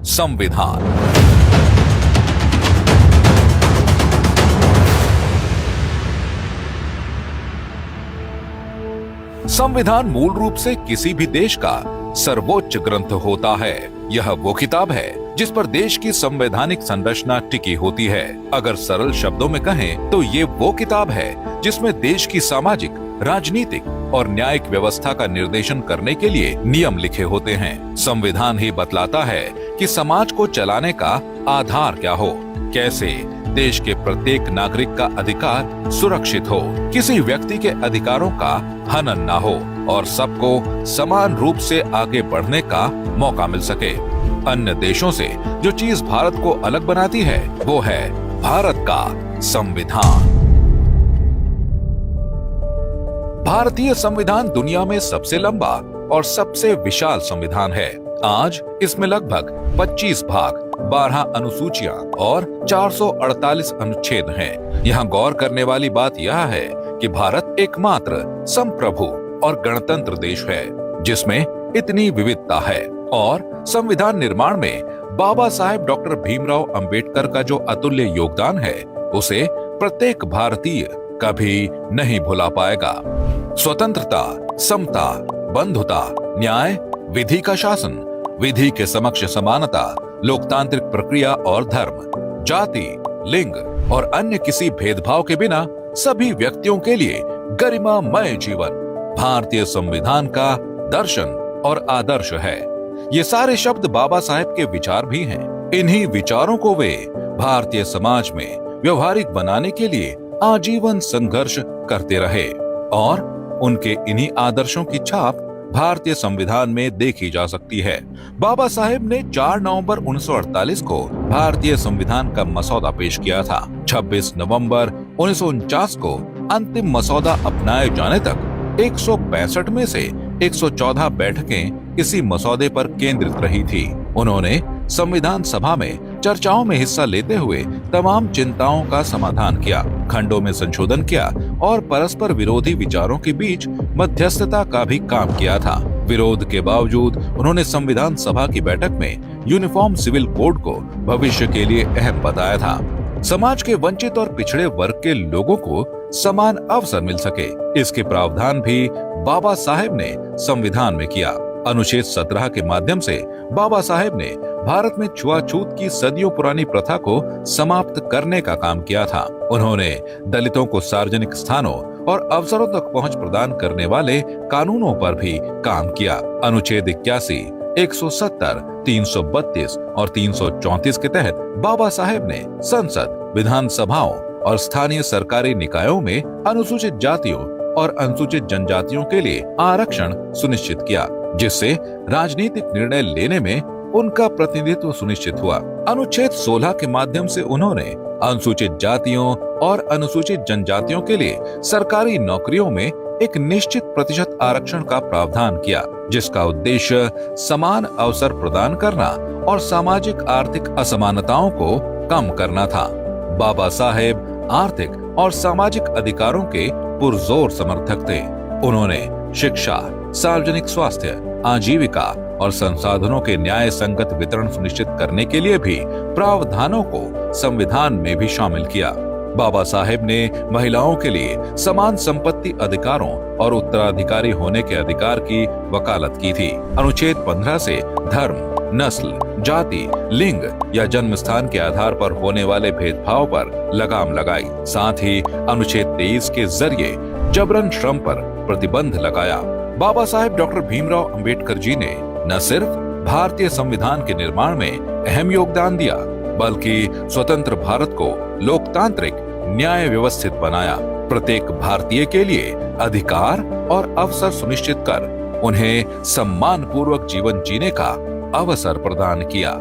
संविधान। संविधान मूल रूप से किसी भी देश का सर्वोच्च ग्रंथ होता है। यह वो किताब है जिस पर देश की संवैधानिक संरचना टिकी होती है। अगर सरल शब्दों में कहें तो ये वो किताब है जिसमें देश की सामाजिक, राजनीतिक और न्यायिक व्यवस्था का निर्देशन करने के लिए नियम लिखे होते हैं। संविधान ही बतलाता है कि समाज को चलाने का आधार क्या हो, कैसे देश के प्रत्येक नागरिक का अधिकार सुरक्षित हो, किसी व्यक्ति के अधिकारों का हनन ना हो और सबको समान रूप से आगे बढ़ने का मौका मिल सके। अन्य देशों से जो चीज भारत को अलग बनाती है वो है भारत का संविधान। भारतीय संविधान दुनिया में सबसे लंबा और सबसे विशाल संविधान है। आज इसमें लगभग 25 भाग, 12 अनुसूचियां और 448 अनुच्छेद हैं। यहाँ गौर करने वाली बात यह है कि भारत एकमात्र संप्रभु और गणतंत्र देश है जिसमें इतनी विविधता है और संविधान निर्माण में बाबा साहेब डॉक्टर भीमराव अंबेडकर का जो अतुल्य योगदान है उसे प्रत्येक भारतीय कभी नहीं भुला पाएगा। स्वतंत्रता, समता, बंधुता, न्याय, विधि का शासन, विधि के समक्ष समानता, लोकतांत्रिक प्रक्रिया और धर्म, जाति, लिंग और अन्य किसी भेदभाव के बिना सभी व्यक्तियों के लिए गरिमामय जीवन भारतीय संविधान का दर्शन और आदर्श है। ये सारे शब्द बाबा साहेब के विचार भी हैं। इन्हीं विचारों को वे भारतीय समाज में व्यवहारिक बनाने के लिए आजीवन संघर्ष करते रहे और उनके इन्हीं आदर्शों की छाप भारतीय संविधान में देखी जा सकती है। बाबा साहेब ने 4 नवंबर 1948 को भारतीय संविधान का मसौदा पेश किया था। 26 नवंबर 1949 को अंतिम मसौदा अपनाए जाने तक 165 में से 114 बैठकें इसी मसौदे पर केंद्रित रही थी। उन्होंने संविधान सभा में चर्चाओं में हिस्सा लेते हुए तमाम चिंताओं का समाधान किया, खंडों में संशोधन किया और परस्पर विरोधी विचारों के बीच मध्यस्थता का भी काम किया था। विरोध के बावजूद उन्होंने संविधान सभा की बैठक में यूनिफॉर्म सिविल कोड को भविष्य के लिए अहम बताया था। समाज के वंचित और पिछड़े वर्ग के लोगों को समान अवसर मिल सके, इसके प्रावधान भी बाबा साहेब ने संविधान में किया। अनुच्छेद 17 के माध्यम से बाबा साहेब ने भारत में छुआछूत की सदियों पुरानी प्रथा को समाप्त करने का काम किया था। उन्होंने दलितों को सार्वजनिक स्थानों और अवसरों तक पहुंच प्रदान करने वाले कानूनों पर भी काम किया। अनुच्छेद 81, 170, 332 और 334 के तहत बाबा साहेब ने संसद, विधानसभाओं और स्थानीय सरकारी निकायों में अनुसूचित जातियों और अनुसूचित जनजातियों के लिए आरक्षण सुनिश्चित किया, जिससे राजनीतिक निर्णय लेने में उनका प्रतिनिधित्व सुनिश्चित हुआ। अनुच्छेद 16 के माध्यम से उन्होंने अनुसूचित जातियों और अनुसूचित जनजातियों के लिए सरकारी नौकरियों में एक निश्चित प्रतिशत आरक्षण का प्रावधान किया, जिसका उद्देश्य समान अवसर प्रदान करना और सामाजिक आर्थिक असमानताओं को कम करना था। बाबा साहेब आर्थिक और सामाजिक अधिकारों के पुरजोर समर्थक थे। उन्होंने शिक्षा, सार्वजनिक स्वास्थ्य, आजीविका और संसाधनों के न्याय संगत वितरण सुनिश्चित करने के लिए भी प्रावधानों को संविधान में भी शामिल किया। बाबा साहेब ने महिलाओं के लिए समान संपत्ति अधिकारों और उत्तराधिकारी होने के अधिकार की वकालत की थी। अनुच्छेद 15 से धर्म, नस्ल, जाति, लिंग या जन्म स्थान के आधार पर होने वाले भेदभाव पर लगाम लगाई। साथ ही अनुच्छेद 23 के जरिए जबरन श्रम पर प्रतिबंध लगाया। बाबा साहेब डॉक्टर भीमराव अंबेडकर जी ने न सिर्फ भारतीय संविधान के निर्माण में अहम योगदान दिया, बल्कि स्वतंत्र भारत को लोकतांत्रिक, न्याय व्यवस्थित बनाया। प्रत्येक भारतीय के लिए अधिकार और अवसर सुनिश्चित कर उन्हें सम्मान पूर्वक जीवन जीने का अवसर प्रदान किया।